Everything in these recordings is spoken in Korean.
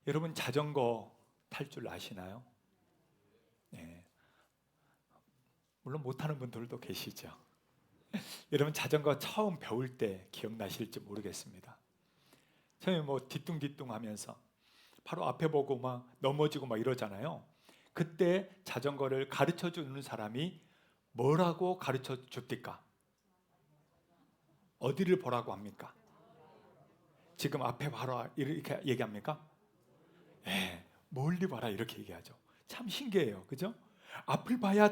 여러분 자전거 탈 줄 아시나요? 네. 물론 못하는 분들도 계시죠. 여러분 자전거 처음 배울 때 기억나실지 모르겠습니다. 처음에 뭐 뒤뚱뒤뚱 하면서 바로 앞에 보고 막 넘어지고 막 이러잖아요. 그때 자전거를 가르쳐 주는 사람이 뭐라고 가르쳐 줍니까? 어디를 보라고 합니까? 지금 앞에 봐라 이렇게 얘기합니까? 네, 멀리 봐라 이렇게 얘기하죠. 참 신기해요, 그죠? 앞을 봐야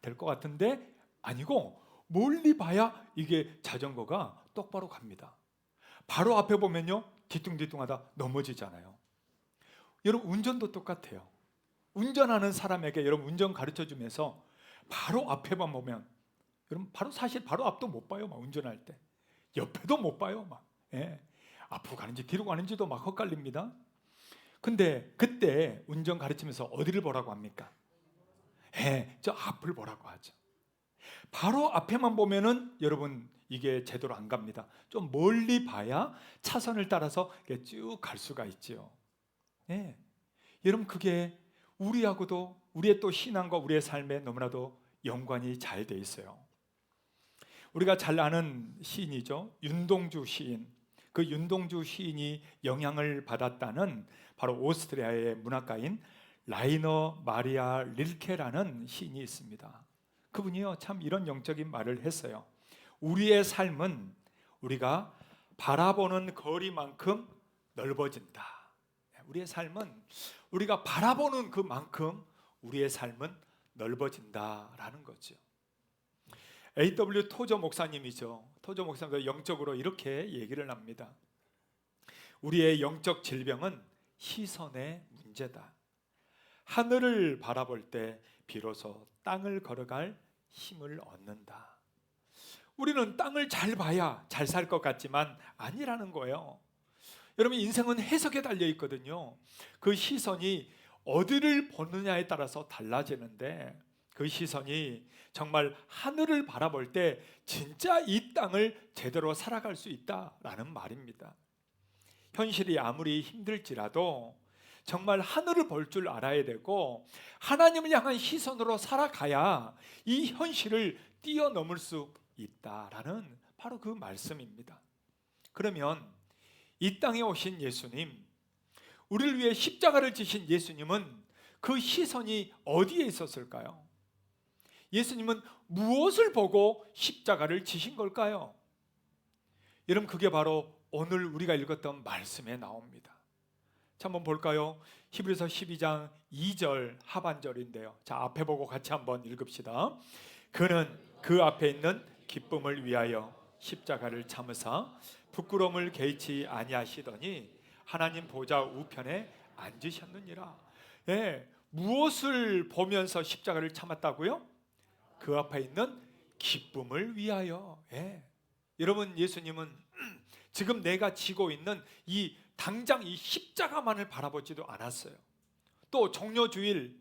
될 것 같은데 아니고 멀리 봐야 이게 자전거가 똑바로 갑니다. 바로 앞에 보면요 뒤뚱뒤뚱하다 넘어지잖아요. 여러분 운전도 똑같아요. 운전하는 사람에게 여러분 운전 가르쳐 주면서 바로 앞에만 보면 여러분 사실 바로 앞도 못 봐요. 막 운전할 때 옆에도 못 봐요. 막 예. 앞으로 가는지 뒤로 가는지도 막 헛갈립니다. 근데 그때 운전 가르치면서 어디를 보라고 합니까? 예, 저 앞을 보라고 하죠. 바로 앞에만 보면은 여러분 이게 제대로 안 갑니다. 좀 멀리 봐야 차선을 따라서 쭉 갈 수가 있지요. 예. 여러분 그게 우리하고도 우리의 또 신앙과 우리의 삶에 너무나도 연관이 잘 돼 있어요. 우리가 잘 아는 시인이죠. 윤동주 시인. 그 윤동주 시인이 영향을 받았다는 바로 오스트리아의 문학가인 라이너 마리아 릴케라는 시인이 있습니다. 그분이요 참 이런 영적인 말을 했어요. 우리의 삶은 우리가 바라보는 거리만큼 넓어진다. 우리의 삶은 우리가 바라보는 그만큼 우리의 삶은 넓어진다라는 거죠. A.W. 토저 목사님이죠. 토저 목사님도 영적으로 이렇게 얘기를 합니다. 우리의 영적 질병은 시선의 문제다. 하늘을 바라볼 때 비로소 땅을 걸어갈 힘을 얻는다. 우리는 땅을 잘 봐야 잘 살 것 같지만 아니라는 거예요. 여러분 인생은 해석에 달려 있거든요. 그 시선이 어디를 보느냐에 따라서 달라지는데 그 시선이 정말 하늘을 바라볼 때 진짜 이 땅을 제대로 살아갈 수 있다라는 말입니다. 현실이 아무리 힘들지라도 정말 하늘을 볼 줄 알아야 되고 하나님을 향한 시선으로 살아가야 이 현실을 뛰어넘을 수 있다라는 바로 그 말씀입니다. 그러면 이 땅에 오신 예수님, 우리를 위해 십자가를 지신 예수님은 그 시선이 어디에 있었을까요? 예수님은 무엇을 보고 십자가를 지신 걸까요? 여러분 그게 바로 오늘 우리가 읽었던 말씀에 나옵니다. 자, 한번 볼까요? 히브리서 12장 2절 하반절인데요. 자, 앞에 보고 같이 한번 읽읍시다. 그는 그 앞에 있는 기쁨을 위하여 십자가를 참으사 부끄러움을 개의치 아니하시더니 하나님 보좌 우편에 앉으셨느니라. 예, 무엇을 보면서 십자가를 참았다고요? 그 앞에 있는 기쁨을 위하여. 예. 여러분 예수님은 지금 내가 지고 있는 이 당장 이 십자가만을 바라보지도 않았어요. 또 종려주일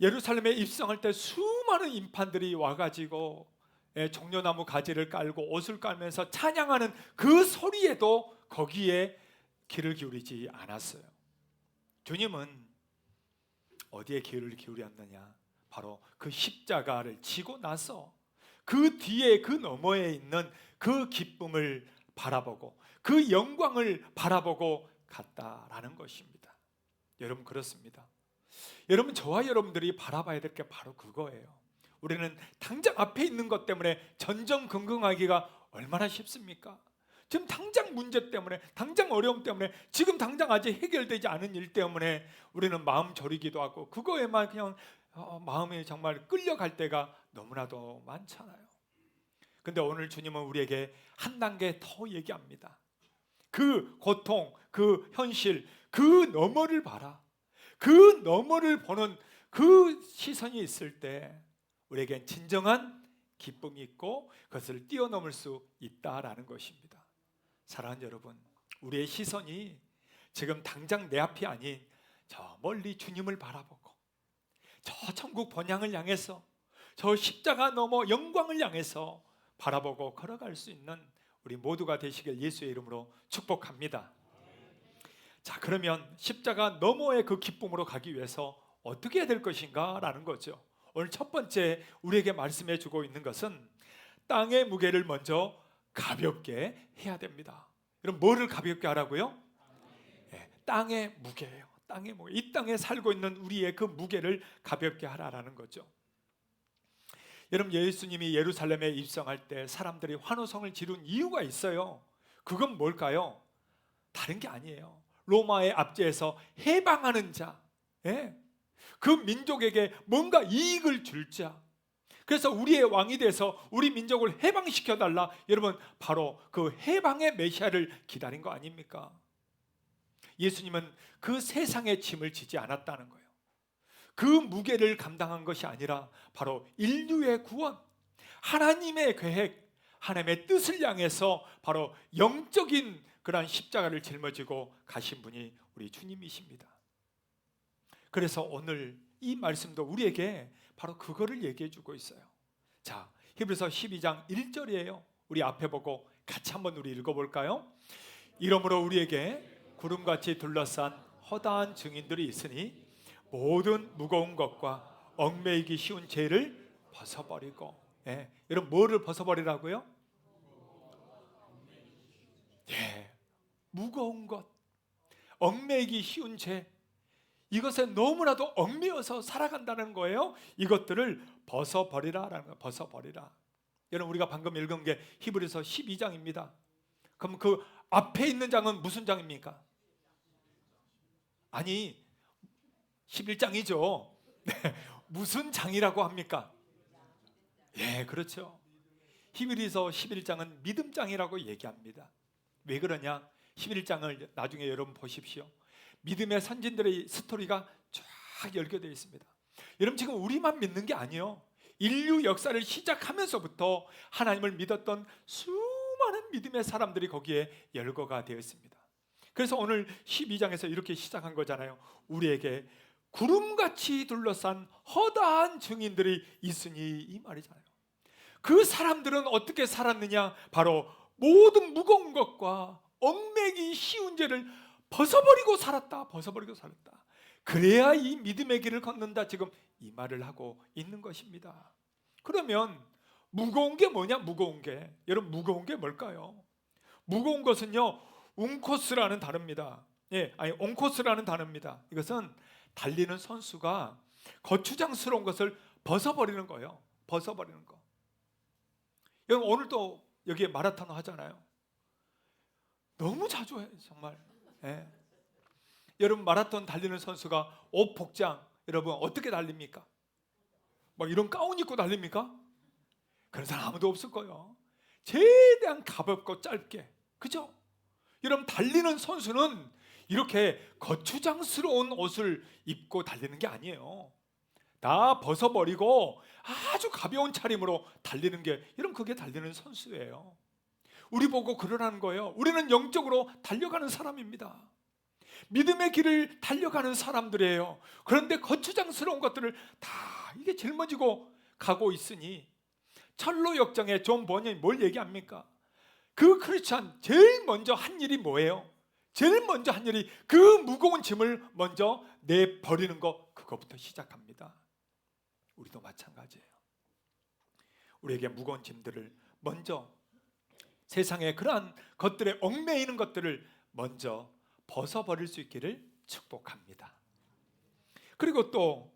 예루살렘에 입성할 때 수많은 인판들이 와가지고 종려나무 가지를 깔고 옷을 깔면서 찬양하는 그 소리에도 거기에 귀를 기울이지 않았어요. 주님은 어디에 귀를 기울였느냐? 바로 그 십자가를 지고 나서 그 뒤에 그 너머에 있는 그 기쁨을 바라보고 그 영광을 바라보고 갔다라는 것입니다. 여러분 그렇습니다. 여러분 저와 여러분들이 바라봐야 될 게 바로 그거예요. 우리는 당장 앞에 있는 것 때문에 전전긍긍하기가 얼마나 쉽습니까? 지금 당장 문제 때문에, 당장 어려움 때문에, 지금 당장 아직 해결되지 않은 일 때문에 우리는 마음 졸이기도 하고 그거에만 그냥 마음이 정말 끌려갈 때가 너무나도 많잖아요. 근데 오늘 주님은 우리에게 한 단계 더 얘기합니다. 그 고통, 그 현실, 그 너머를 봐라. 그 너머를 보는 그 시선이 있을 때 우리에겐 진정한 기쁨이 있고 그것을 뛰어넘을 수 있다라는 것입니다. 사랑하는 여러분, 우리의 시선이 지금 당장 내 앞이 아닌 저 멀리 주님을 바라보고 저 천국 번향을 향해서 저 십자가 넘어 영광을 향해서 바라보고 걸어갈 수 있는 우리 모두가 되시길 예수의 이름으로 축복합니다. 자, 그러면 십자가 너머의 그 기쁨으로 가기 위해서 어떻게 해야 될 것인가 라는 거죠. 오늘 첫 번째 우리에게 말씀해 주고 있는 것은 땅의 무게를 먼저 가볍게 해야 됩니다. 그럼 뭐를 가볍게 하라고요? 네, 땅의 무게예요. 땅의 무게. 이 땅에 살고 있는 우리의 그 무게를 가볍게 하라라는 거죠. 여러분, 예수님이 예루살렘에 입성할 때 사람들이 환호성을 지른 이유가 있어요. 그건 뭘까요? 다른 게 아니에요. 로마의 압제에서 해방하는 자, 예? 그 민족에게 뭔가 이익을 줄 자, 그래서 우리의 왕이 돼서 우리 민족을 해방시켜달라. 여러분, 바로 그 해방의 메시아를 기다린 거 아닙니까? 예수님은 그 세상의 짐을 지지 않았다는 거예요. 그 무게를 감당한 것이 아니라 바로 인류의 구원, 하나님의 계획, 하나님의 뜻을 향해서 바로 영적인 그러한 십자가를 짊어지고 가신 분이 우리 주님이십니다. 그래서 오늘 이 말씀도 우리에게 바로 그거를 얘기해 주고 있어요. 자, 히브리서 12장 1절이에요. 우리 앞에 보고 같이 한번 우리 읽어볼까요? 이러므로 우리에게 구름같이 둘러싼 허다한 증인들이 있으니 모든 무거운 것과 얽매이기 쉬운 죄를 벗어버리고, 예, 여러분 뭐를 벗어버리라고요? 예, 무거운 것, 얽매이기 쉬운 죄, 이것에 너무나도 얽매여서 살아간다는 거예요. 이것들을 벗어버리라라는 거예요. 벗어버리라. 여러분, 우리가 방금 읽은 게 히브리서 12장입니다. 그럼 그 앞에 있는 장은 무슨 장입니까? 아니, 11장이죠. 무슨 장이라고 합니까? 예, 그렇죠. 히브리서 11장은 믿음장이라고 얘기합니다. 왜 그러냐? 11장을 나중에 여러분 보십시오. 믿음의 선진들의 스토리가 쫙 열겨되어 있습니다. 여러분, 지금 우리만 믿는 게 아니에요. 인류 역사를 시작하면서부터 하나님을 믿었던 수많은 믿음의 사람들이 거기에 열거가 되어 있습니다. 그래서 오늘 12장에서 이렇게 시작한 거잖아요. 우리에게 구름같이 둘러싼 허다한 증인들이 있으니, 이 말이잖아요. 그 사람들은 어떻게 살았느냐? 바로 모든 무거운 것과 얽매기 쉬운 죄를 벗어버리고 살았다. 벗어버리고 살았다. 그래야 이 믿음의 길을 걷는다. 지금 이 말을 하고 있는 것입니다. 그러면 무거운 게 뭐냐? 무거운 게, 여러분, 무거운 게 뭘까요? 무거운 것은요, 웅코스라는 단어입니다. 예, 아니 옹코스라는 단어입니다. 이것은 달리는 선수가 거추장스러운 것을 벗어버리는 거예요. 벗어버리는 거. 여러분, 오늘도 여기에 마라톤 하잖아요. 너무 자주 해요, 정말. 예. 여러분, 마라톤 달리는 선수가 옷 복장, 여러분 어떻게 달립니까? 막 이런 가운 입고 달립니까? 그런 사람 아무도 없을 거예요. 최대한 가볍고 짧게, 그죠? 여러분, 달리는 선수는 이렇게 거추장스러운 옷을 입고 달리는 게 아니에요. 다 벗어버리고 아주 가벼운 차림으로 달리는 게, 여러분, 그게 달리는 선수예요. 우리 보고 그러라는 거예요. 우리는 영적으로 달려가는 사람입니다. 믿음의 길을 달려가는 사람들이에요. 그런데 거추장스러운 것들을 다 이게 짊어지고 가고 있으니, 철로 역정의 존 버년이 뭘 얘기합니까? 그 크리스찬 제일 먼저 한 일이 뭐예요? 제일 먼저 한 일이 그 무거운 짐을 먼저 내버리는 거, 그거부터 시작합니다. 우리도 마찬가지예요. 우리에게 무거운 짐들을 먼저, 세상의 그러한 것들에 얽매이는 것들을 먼저 벗어버릴 수 있기를 축복합니다. 그리고 또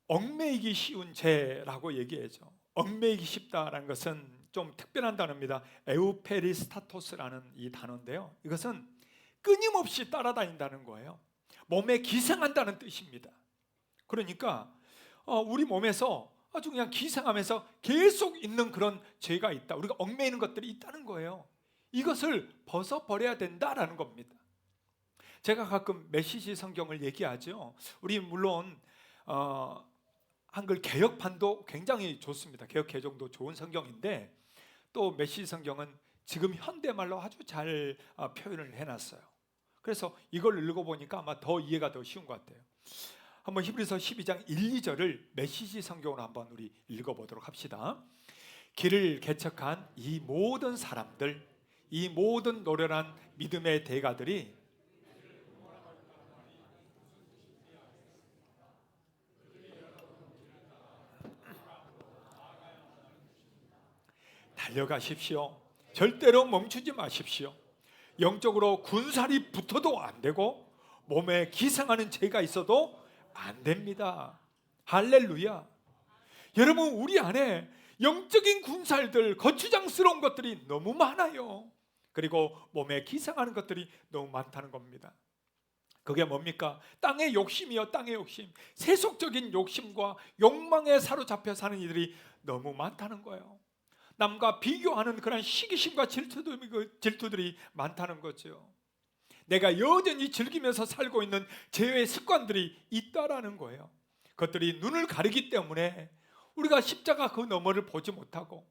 얽매이기 쉬운 죄라고 얘기하죠. 얽매이기 쉽다라는 것은 좀 특별한 단어입니다. 에우페리스타토스라는 이 단어인데요, 이것은 끊임없이 따라다닌다는 거예요. 몸에 기생한다는 뜻입니다. 그러니까 우리 몸에서 아주 그냥 기생하면서 계속 있는 그런 죄가 있다. 우리가 얽매이는 것들이 있다는 거예요. 이것을 벗어버려야 된다라는 겁니다. 제가 가끔 메시지 성경을 얘기하죠. 우리 물론 한글 개역판도 굉장히 좋습니다. 개역 개정도 좋은 성경인데, 또 메시지 성경은 지금 현대말로 아주 잘 표현을 해놨어요. 그래서 이걸 읽어보니까 아마 더 이해가 더 쉬운 것 같아요. 한번 히브리서 12장 1, 2절을 메시지 성경으로 한번 우리 읽어보도록 합시다. 길을 개척한 이 모든 사람들, 이 모든 노련한 믿음의 대가들이 달려가십시오. 절대로 멈추지 마십시오. 영적으로 군살이 붙어도 안 되고 몸에 기생하는 죄가 있어도 안 됩니다. 할렐루야. 여러분, 우리 안에 영적인 군살들, 거추장스러운 것들이 너무 많아요. 그리고 몸에 기생하는 것들이 너무 많다는 겁니다. 그게 뭡니까? 땅의 욕심이요, 땅의 욕심. 세속적인 욕심과 욕망에 사로잡혀 사는 이들이 너무 많다는 거예요. 남과 비교하는 그런 시기심과 질투들이 많다는 거죠. 내가 여전히 즐기면서 살고 있는 죄의 습관들이 있다라는 거예요. 그것들이 눈을 가리기 때문에 우리가 십자가 그 너머를 보지 못하고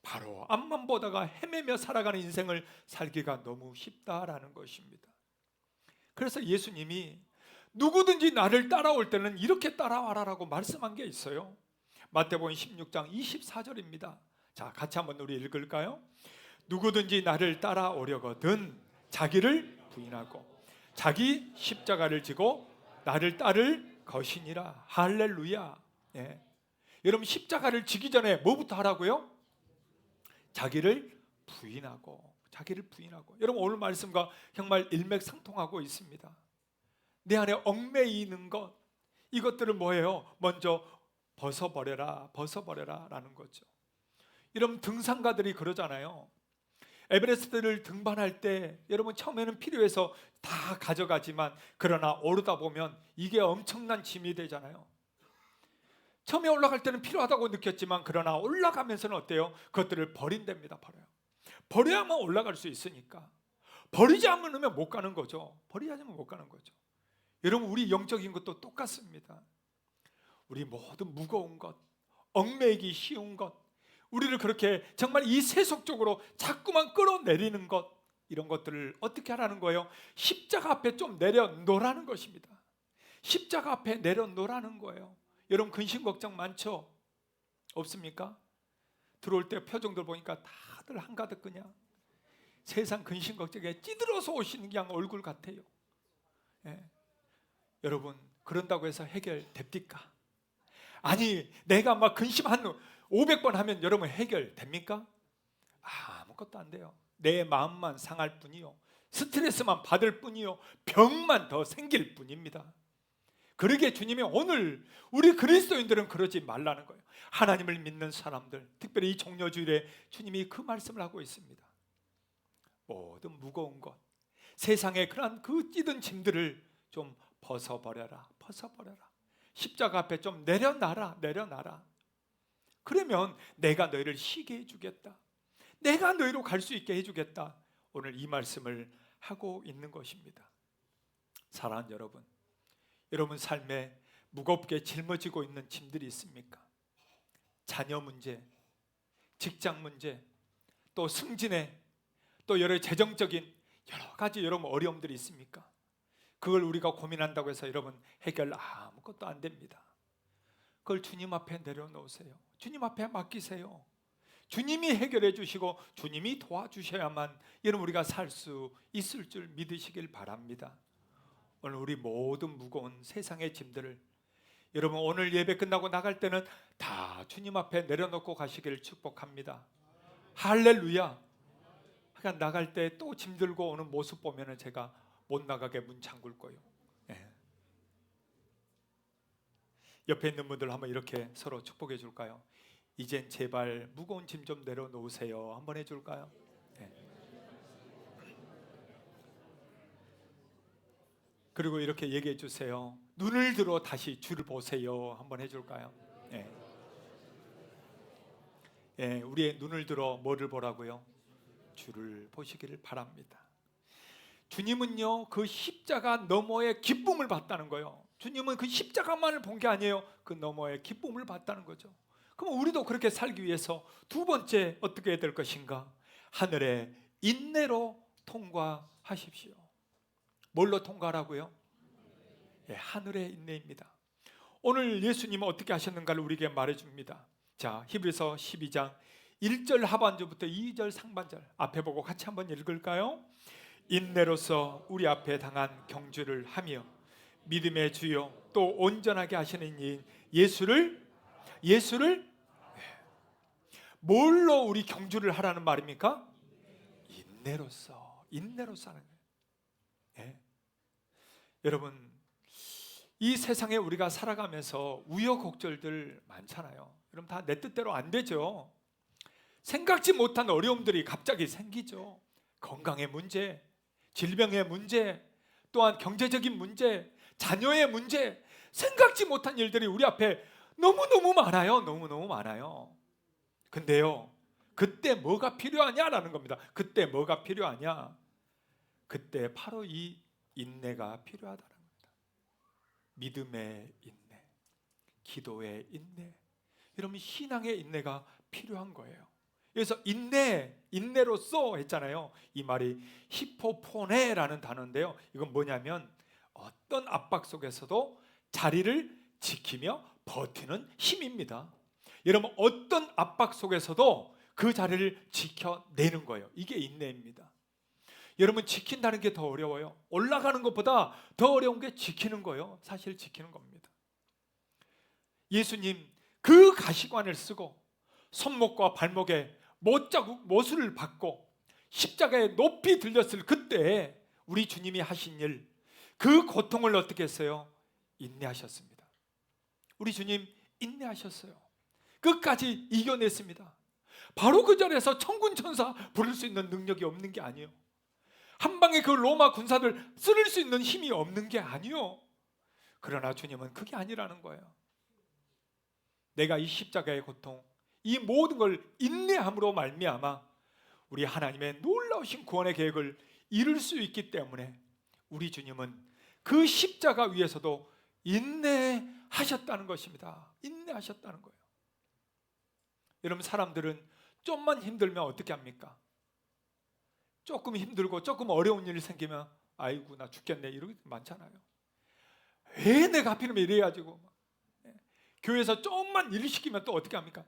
바로 앞만 보다가 헤매며 살아가는 인생을 살기가 너무 쉽다라는 것입니다. 그래서 예수님이 누구든지 나를 따라올 때는 이렇게 따라와라라고 말씀한 게 있어요. 마태복음 16장 24절입니다. 자, 같이 한번 우리 읽을까요? 누구든지 나를 따라오려거든 자기를 부인하고 자기 십자가를 지고 나를 따를 것이니라. 할렐루야. 예. 여러분, 십자가를 지기 전에 뭐부터 하라고요? 자기를 부인하고. 여러분, 오늘 말씀과 정말 일맥상통하고 있습니다. 내 안에 얽매이는 것, 이것들을 뭐예요? 먼저 벗어버려라 라는 거죠. 여러분, 등산가들이 그러잖아요. 에베레스트를 등반할 때 여러분, 처음에는 필요해서 다 가져가지만 그러나 오르다 보면 이게 엄청난 짐이 되잖아요. 처음에 올라갈 때는 필요하다고 느꼈지만 그러나 올라가면서는 어때요? 그것들을 버린답니다. 버려야만 올라갈 수 있으니까. 버리지 않으면 못 가는 거죠. 여러분, 우리 영적인 것도 똑같습니다. 우리 모든 무거운 것, 얽매이기 쉬운 것, 우리를 그렇게 정말 이 세속적으로 자꾸만 끌어내리는 것, 이런 것들을 어떻게 하라는 거예요? 십자가 앞에 좀 내려놓으라는 것입니다. 십자가 앞에 내려놓으라는 거예요. 여러분, 근심 걱정 많죠? 없습니까? 들어올 때 표정들 보니까 다들 한가득 그냥 세상 근심 걱정에 찌들어서 오시는 그냥 얼굴 같아요. 예. 여러분, 그런다고 해서 해결됩니까? 아니, 내가 막 근심 한 500번 하면 여러분 해결됩니까? 아무것도 안 돼요. 내 마음만 상할 뿐이요, 스트레스만 받을 뿐이요, 병만 더 생길 뿐입니다. 그러기에 주님이 오늘 우리 그리스도인들은 그러지 말라는 거예요. 하나님을 믿는 사람들, 특별히 이 종려주일에 주님이 그 말씀을 하고 있습니다. 모든 무거운 것, 세상의 그런 그 찌든 짐들을 좀 벗어버려라. 십자가 앞에 좀 내려놔라. 그러면 내가 너희를 쉬게 해주겠다. 내가 너희로 갈 수 있게 해주겠다. 오늘 이 말씀을 하고 있는 것입니다. 사랑하는 여러분, 여러분 삶에 무겁게 짊어지고 있는 짐들이 있습니까? 자녀 문제, 직장 문제, 또 승진에, 또 여러 재정적인 여러 가지 여러분 어려움들이 있습니까? 그걸 우리가 고민한다고 해서 여러분 해결 아무것도 안 됩니다. 그걸 주님 앞에 내려놓으세요. 주님 앞에 맡기세요. 주님이 해결해 주시고 주님이 도와주셔야만 여러분 우리가 살 수 있을 줄 믿으시길 바랍니다. 오늘 우리 모든 무거운 세상의 짐들을 여러분 오늘 예배 끝나고 나갈 때는 다 주님 앞에 내려놓고 가시기를 축복합니다. 할렐루야. 그러니까 나갈 때 또 짐 들고 오는 모습 보면은 제가 못 나가게 문 잠글 거예요. 네. 옆에 있는 분들 한번 이렇게 서로 축복해 줄까요? 이젠 제발 무거운 짐 좀 내려놓으세요. 한번 해줄까요? 네. 그리고 이렇게 얘기해 주세요. 눈을 들어 다시 주를 보세요. 한번 해줄까요? 네. 네, 우리의 눈을 들어 뭐를 보라고요? 주를 보시기를 바랍니다. 주님은요, 그 십자가 너머의 기쁨을 봤다는 거예요. 주님은 그 십자가만을 본 게 아니에요. 그 너머의 기쁨을 봤다는 거죠. 그럼 우리도 그렇게 살기 위해서 두 번째 어떻게 해야 될 것인가? 하늘의 인내로 통과하십시오. 뭘로 통과하라고요? 예, 하늘의 인내입니다. 오늘 예수님은 어떻게 하셨는가를 우리에게 말해줍니다. 자, 히브리서 12장 1절 하반절부터 2절 상반절 앞에 보고 같이 한번 읽을까요? 인내로서 우리 앞에 당한 경주를 하며 믿음의 주요 또 온전하게 하시는 이인 예수를 뭘로 우리 경주를 하라는 말입니까? 인내로서 하는 거예요. 예. 여러분, 이 세상에 우리가 살아가면서 우여곡절들 많잖아요. 여러분, 다 내 뜻대로 안 되죠. 생각지 못한 어려움들이 갑자기 생기죠. 건강의 문제, 질병의 문제, 또한 경제적인 문제, 자녀의 문제, 생각지 못한 일들이 우리 앞에 너무너무 많아요. 너무너무 많아요. 근데요, 그때 뭐가 필요하냐라는 겁니다. 그때 뭐가 필요하냐? 그때 바로 이 인내가 필요하다는 겁니다. 믿음의 인내, 기도의 인내, 여러분 신앙의 인내가 필요한 거예요. 그래서 인내로서 했잖아요. 이 말이 히포포네라는 단어인데요, 이건 뭐냐면 어떤 압박 속에서도 자리를 지키며 버티는 힘입니다. 여러분, 어떤 압박 속에서도 그 자리를 지켜내는 거예요. 이게 인내입니다. 여러분, 지킨다는 게 더 어려워요. 올라가는 것보다 더 어려운 게 지키는 거예요. 사실 지키는 겁니다. 예수님 그 가시관을 쓰고 손목과 발목에 못을 박고 십자가에 높이 들렸을 그때 우리 주님이 하신 일, 그 고통을 어떻게 했어요? 인내하셨습니다. 우리 주님 인내하셨어요. 끝까지 이겨냈습니다. 바로 그 자리에서 천군 천사 부를 수 있는 능력이 없는 게 아니에요. 한 방에 그 로마 군사들 쓸 수 있는 힘이 없는 게 아니에요. 그러나 주님은 그게 아니라는 거예요. 내가 이 십자가의 고통, 이 모든 걸 인내함으로 말미암아 우리 하나님의 놀라우신 구원의 계획을 이룰 수 있기 때문에 우리 주님은 그 십자가 위에서도 인내하셨다는 것입니다. 인내하셨다는 거예요. 여러분, 사람들은 좀만 힘들면 어떻게 합니까? 조금 힘들고 조금 어려운 일이 생기면 아이고 나 죽겠네, 이런 게 많잖아요. 왜 내가 하필이면 이래가지고 교회에서 조금만 일 시키면 또 어떻게 합니까?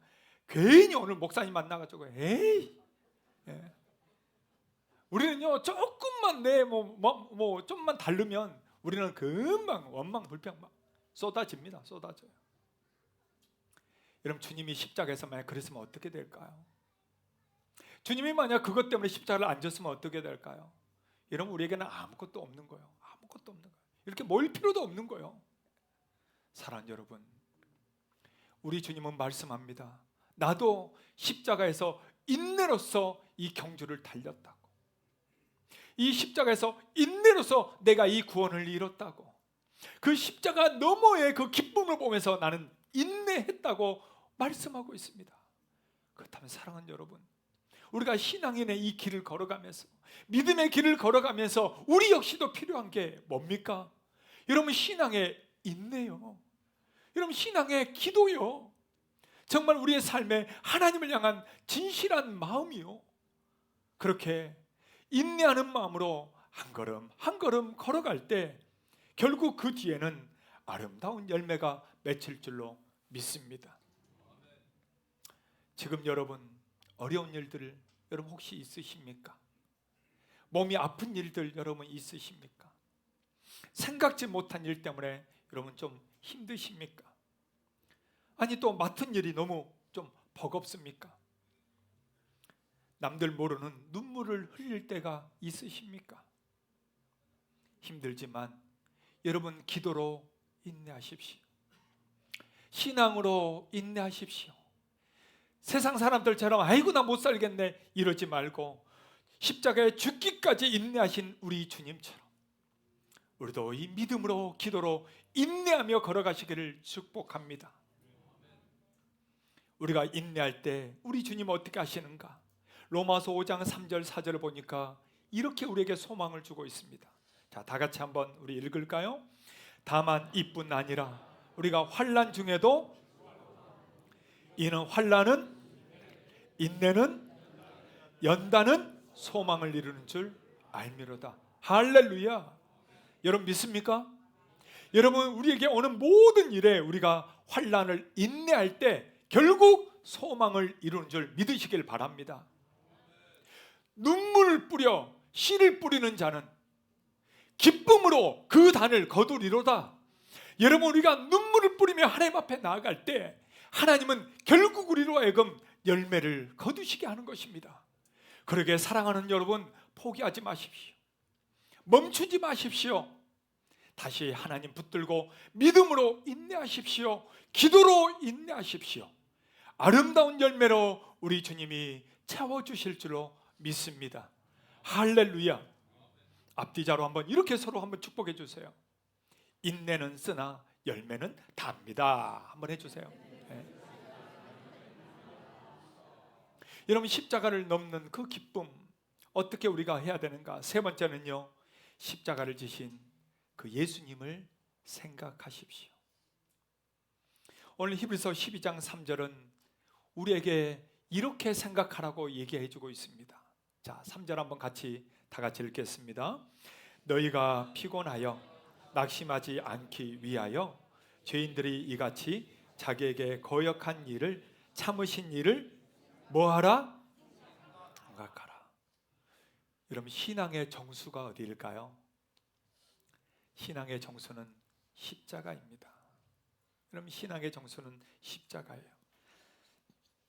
괜히 오늘 목사님 만나가지고 에이, 우리는요 조금만 좀만 다르면 우리는 금방 원망 불평 막 쏟아집니다. 쏟아져요. 여러분, 주님이 십자가에서 만약 그랬으면 어떻게 될까요? 주님이 만약 그것 때문에 십자가를 안 졌으면 어떻게 될까요? 여러분, 우리에게는 아무것도 없는 거예요. 아무것도 없는 거예요. 이렇게 모일 필요도 없는 거예요. 사랑하는 여러분, 우리 주님은 말씀합니다. 나도 십자가에서 인내로서 이 경주를 달렸다고, 이 십자가에서 인내로서 내가 이 구원을 이뤘다고, 그 십자가 너머의 그 기쁨을 보면서 나는 인내했다고 말씀하고 있습니다. 그렇다면 사랑하는 여러분, 우리가 신앙인의 이 길을 걸어가면서, 믿음의 길을 걸어가면서 우리 역시도 필요한 게 뭡니까? 여러분, 신앙의 인내요. 여러분, 신앙의 기도요. 정말 우리의 삶에 하나님을 향한 진실한 마음이요. 그렇게 인내하는 마음으로 한 걸음 한 걸음 걸어갈 때 결국 그 뒤에는 아름다운 열매가 맺힐 줄로 믿습니다. 지금 여러분, 어려운 일들 여러분 혹시 있으십니까? 몸이 아픈 일들 여러분 있으십니까? 생각지 못한 일 때문에 여러분 좀 힘드십니까? 아니 또 맡은 일이 너무 좀 버겁습니까? 남들 모르는 눈물을 흘릴 때가 있으십니까? 힘들지만 여러분, 기도로 인내하십시오. 신앙으로 인내하십시오. 세상 사람들처럼 아이고 나 못 살겠네 이러지 말고 십자가에 죽기까지 인내하신 우리 주님처럼 우리도 이 믿음으로 기도로 인내하며 걸어가시기를 축복합니다. 우리가 인내할 때 우리 주님 어떻게 하시는가? 로마서 5장 3절 4절을 보니까 이렇게 우리에게 소망을 주고 있습니다. 자, 다 같이 한번 우리 읽을까요? 다만 이뿐 아니라 우리가 환난 중에도 이는 환난은 인내는 연단은 소망을 이루는 줄 알미로다. 할렐루야. 여러분 믿습니까? 여러분, 우리에게 오는 모든 일에 우리가 환난을 인내할 때 결국 소망을 이루는 줄 믿으시길 바랍니다. 눈물을 뿌려 씨를 뿌리는 자는 기쁨으로 그 단을 거두리로다. 여러분, 우리가 눈물을 뿌리며 하나님 앞에 나아갈 때 하나님은 결국 우리로 하여금 열매를 거두시게 하는 것입니다. 그러게 사랑하는 여러분, 포기하지 마십시오. 멈추지 마십시오. 다시 하나님 붙들고 믿음으로 인내하십시오. 기도로 인내하십시오. 아름다운 열매로 우리 주님이 채워주실 줄로 믿습니다. 할렐루야. 앞뒤자로 한번 이렇게 서로 한번 축복해 주세요. 인내는 쓰나 열매는 답니다. 한번 해주세요. 네. 여러분, 십자가를 넘는 그 기쁨 어떻게 우리가 해야 되는가? 세 번째는요, 십자가를 지신 그 예수님을 생각하십시오. 오늘 히브리서 12장 3절은 우리에게 이렇게 생각하라고 얘기해 주고 있습니다. 자, 3절 한번 다 같이 읽겠습니다. 너희가 피곤하여 낙심하지 않기 위하여 죄인들이 이같이 자기에게 거역한 일을 참으신 일을 뭐하라? 생각하라. 여러분, 신앙의 정수가 어디일까요? 신앙의 정수는 십자가입니다. 여러분, 신앙의 정수는 십자가예요.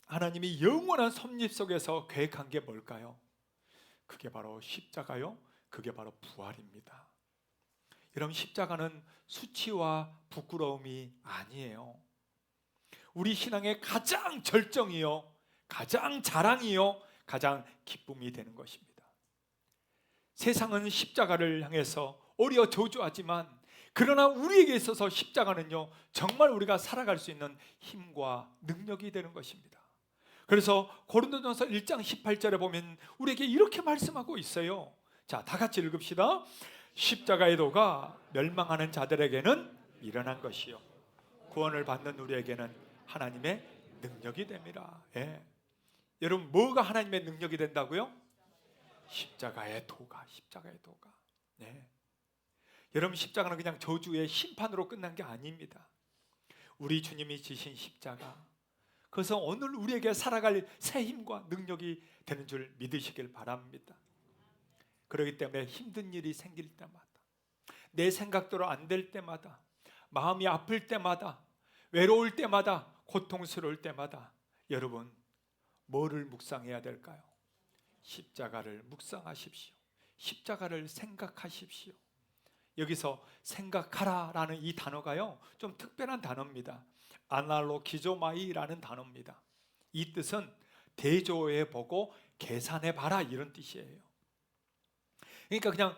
하나님이 영원한 섭리 속에서 계획한 게 뭘까요? 그게 바로 십자가요. 그게 바로 부활입니다. 여러분, 십자가는 수치와 부끄러움이 아니에요. 우리 신앙의 가장 절정이요, 가장 자랑이요, 가장 기쁨이 되는 것입니다. 세상은 십자가를 향해서 오히려 저주하지만, 그러나 우리에게 있어서 십자가는요, 정말 우리가 살아갈 수 있는 힘과 능력이 되는 것입니다. 그래서 고린도전서 1장 18절에 보면 우리에게 이렇게 말씀하고 있어요. 자, 다 같이 읽읍시다. 십자가의 도가 멸망하는 자들에게는 일어난 것이요, 구원을 받는 우리에게는 하나님의 능력이 됩니다. 예. 여러분, 뭐가 하나님의 능력이 된다고요? 십자가의 도가. 예. 여러분, 십자가는 그냥 저주의 심판으로 끝난 게 아닙니다. 우리 주님이 지신 십자가, 그래서 오늘 우리에게 살아갈 새 힘과 능력이 되는 줄 믿으시길 바랍니다. 그렇기 때문에 힘든 일이 생길 때마다, 내 생각대로 안 될 때마다, 마음이 아플 때마다, 외로울 때마다, 고통스러울 때마다 여러분, 뭐를 묵상해야 될까요? 십자가를 묵상하십시오. 십자가를 생각하십시오. 여기서 생각하라라는 이 단어가요, 좀 특별한 단어입니다. 아날로기조마이라는 단어입니다. 이 뜻은 대조해 보고 계산해 봐라, 이런 뜻이에요. 그러니까 그냥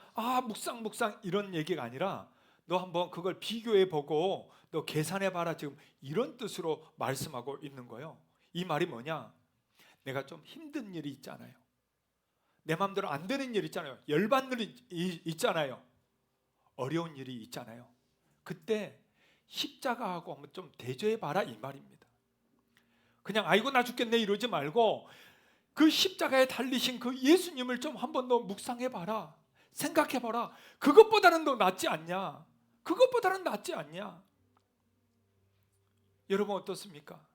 묵상 이런 얘기가 아니라 너 한번 그걸 비교해 보고 너 계산해 봐라, 지금 이런 뜻으로 말씀하고 있는 거예요. 이 말이 뭐냐? 내가 좀 힘든 일이 있잖아요. 내 마음대로 안 되는 일 있잖아요. 열받는 일이 있잖아요. 어려운 일이 있잖아요. 그때 십자가하고 한번 좀 대조해 봐라, 이 말입니다. 그냥 아이고 나 죽겠네 이러지 말고 그 십자가에 달리신 그 예수님을 좀 한번 더 묵상해 봐라, 생각해 봐라. 그것보다는 더 낫지 않냐? 그것보다는 낫지 않냐? 여러분, 어떻습니까?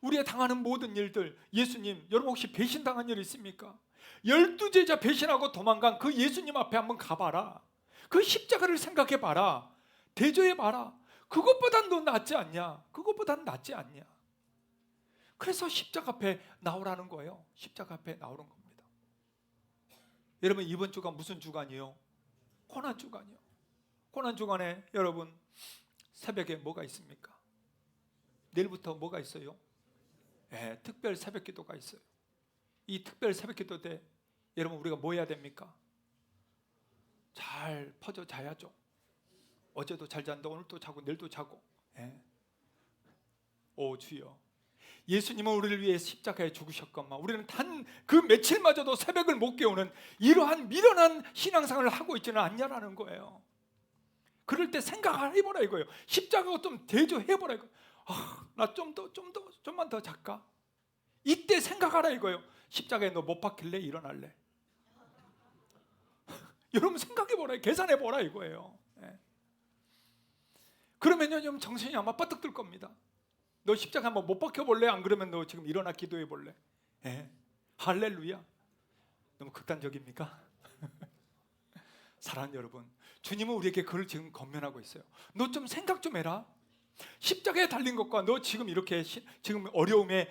우리가 당하는 모든 일들, 예수님, 여러분 혹시 배신당한 일 있습니까? 12제자 배신하고 도망간 그 예수님 앞에 한번 가봐라. 그 십자가를 생각해 봐라. 대조해 봐라. 그것보단 더 낫지 않냐? 그것보단 낫지 않냐? 그래서 십자가 앞에 나오라는 거예요. 십자가 앞에 나오는 겁니다. 여러분, 이번 주가 무슨 주간이요? 고난 주간이요. 고난 주간에 여러분, 새벽에 뭐가 있습니까? 내일부터 뭐가 있어요? 네, 특별 새벽 기도가 있어요. 이 특별 새벽 기도 때 여러분, 우리가 뭐 해야 됩니까? 잘 퍼져 자야죠. 어제도 잘 잤는데 오늘도 자고 내일도 자고. 예. 오 주여, 예수님은 우리를 위해 십자가에 죽으셨건만 우리는 단 그 며칠마저도 새벽을 못 깨우는 이러한 미련한 신앙생활을 하고 있지는 않냐라는 거예요. 그럴 때 생각해보라 이거예요. 십자가가 좀 대조해보라 이거예요. 나 좀만 더 잘까? 이때 생각하라 이거예요. 십자가에 너 못 박힐래? 일어날래? 여러분, 생각해보라, 계산해보라 이거예요. 예. 그러면요, 좀 정신이 아마 뻗뜩 들 겁니다. 너 십자가 한번 못 박혀볼래? 안 그러면 너 지금 일어나 기도해볼래? 예. 할렐루야. 너무 극단적입니까? 사랑하는 여러분, 주님은 우리에게 그걸 지금 권면하고 있어요. 너 좀 생각 좀 해라. 십자가에 달린 것과 너 지금 이렇게 지금 어려움에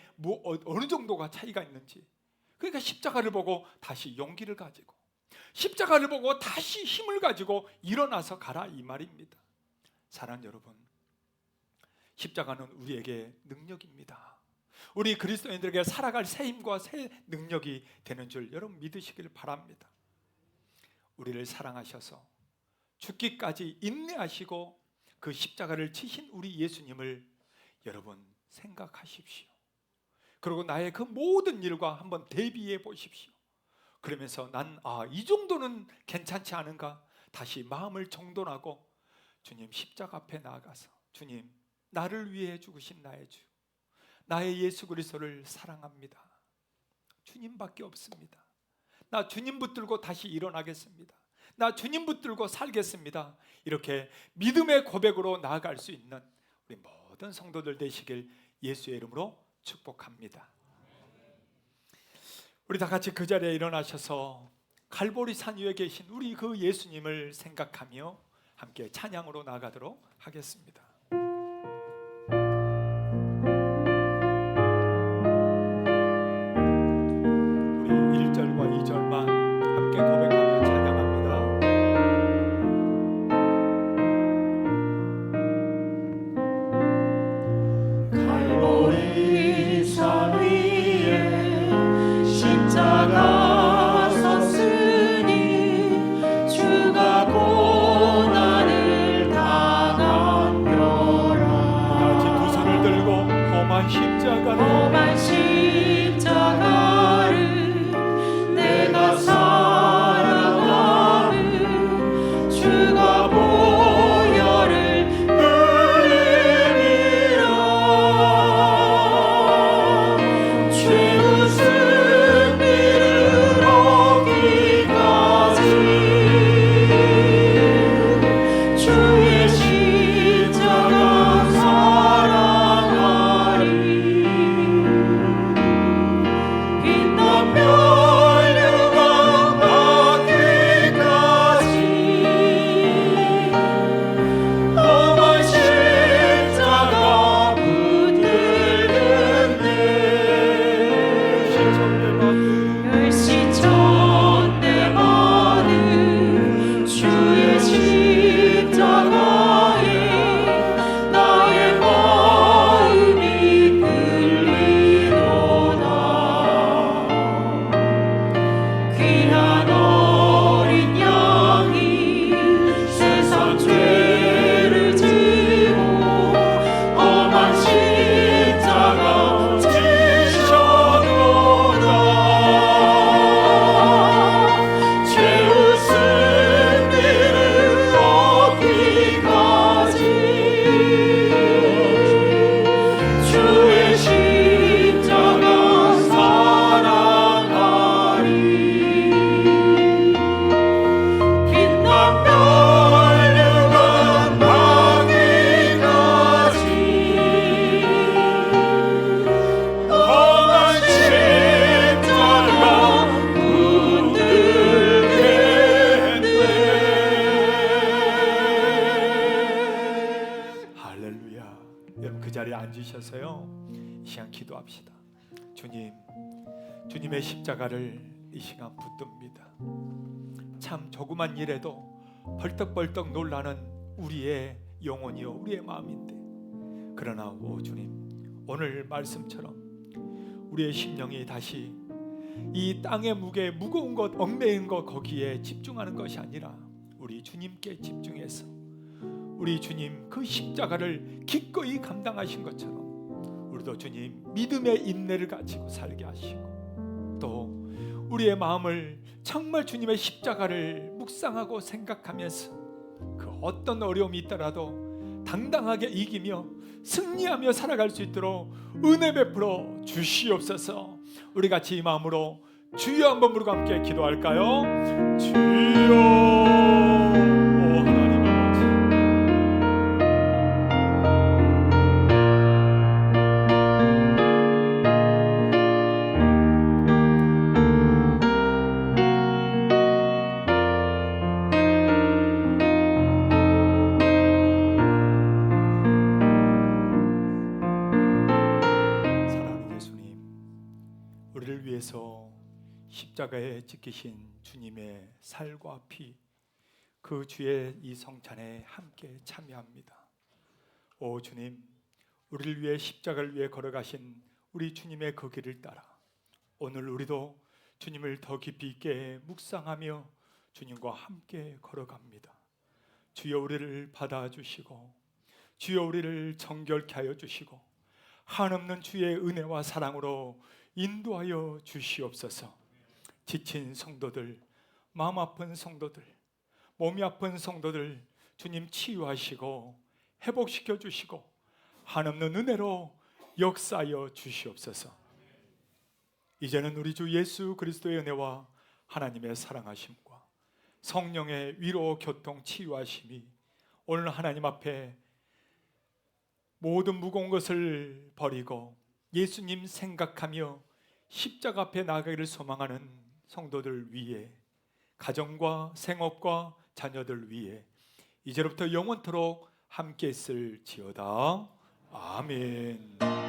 어느 정도가 차이가 있는지. 그러니까 십자가를 보고 다시 용기를 가지고, 십자가를 보고 다시 힘을 가지고 일어나서 가라, 이 말입니다. 사랑하는 여러분, 십자가는 우리에게 능력입니다. 우리 그리스도인들에게 살아갈 새 힘과 새 능력이 되는 줄 여러분 믿으시길 바랍니다. 우리를 사랑하셔서 죽기까지 인내하시고 그 십자가를 지신 우리 예수님을 여러분 생각하십시오. 그리고 나의 그 모든 일과 한번 대비해 보십시오. 그러면서 이 정도는 괜찮지 않은가? 다시 마음을 정돈하고 주님 십자가 앞에 나아가서, 주님, 나를 위해 죽으신 나의 주, 나의 예수 그리스도를 사랑합니다. 주님밖에 없습니다. 나 주님 붙들고 다시 일어나겠습니다. 나 주님 붙들고 살겠습니다. 이렇게 믿음의 고백으로 나아갈 수 있는 우리 모든 성도들 되시길 예수의 이름으로 축복합니다. 우리 다 같이 그 자리에 일어나셔서 갈보리 산 위에 계신 우리 그 예수님을 생각하며 함께 찬양으로 나아가도록 하겠습니다. 우리 1절과 2절만 함께 고백하며 찬양합니다. 갈보리 산 위에 십자가 섰으니 주가 고난을 당하며라. 같이 두 손을 들고 험한 십자가를 내가 사랑하는 주가 보혈을 흘림이라. 죄 승리를 얻기까지 주의 십자가 사랑하리. 빛난 멸류관 받기까지 험한 십자가 붙들겠네. 열시천대 받은 주의 십자가에 나의 마음이 끌리도다. 귀한 어린 양이 세상 죄를 지고 험한 십자가 지셨도다. 죄의 승리를 얻기까지 주의 십자가 사랑하리. 빛난 멸류관 받기까지 험한 십자가 붙들겠네. 할렐루야. 여러분 그 자리에 앉으셔서요 이 시간 기도합시다. 주님의 십자가를 이 시간 붙듭니다. 참 조그만 일에도 벌떡벌떡 놀라는 우리의 영혼이요 우리의 마음인데, 그러나 오 주님, 오늘 말씀처럼 우리의 심령이 다시 이 땅의 무게, 무거운 것, 얽매인 것 거기에 집중하는 것이 아니라 우리 주님께 집중해서 우리 주님 그 십자가를 기꺼이 감당하신 것처럼 우리도 주님 믿음의 인내를 가지고 살게 하시고, 또 우리의 마음을 정말 주님의 십자가를 묵상하고 생각하면서 그 어떤 어려움이 있더라도 당당하게 이기며 승리하며 살아갈 수 있도록 은혜 베풀어 주시옵소서. 우리 같이 이 마음으로 주여 한번 부르고 함께 기도할까요? 주여. 십자가에 찍히신 주님의 살과 피, 그 주의 이 성찬에 함께 참여합니다. 오 주님, 우리를 위해 십자가를 위해 걸어가신 우리 주님의 그 길을 따라 오늘 우리도 주님을 더 깊이 있게 묵상하며 주님과 함께 걸어갑니다. 주여 우리를 받아주시고 주여 우리를 정결케 하여 주시고 한없는 주의 은혜와 사랑으로 인도하여 주시옵소서. 지친 성도들, 마음 아픈 성도들, 몸이 아픈 성도들 주님 치유하시고 회복시켜 주시고 한없는 은혜로 역사하여 주시옵소서. 이제는 우리 주 예수 그리스도의 은혜와 하나님의 사랑하심과 성령의 위로 교통 치유하심이 오늘 하나님 앞에 모든 무거운 것을 버리고 예수님 생각하며 십자가 앞에 나아가기를 소망하는 성도들 위해, 가정과 생업과 자녀들 위해 이제로부터 영원토록 함께 있을지어다. 아멘.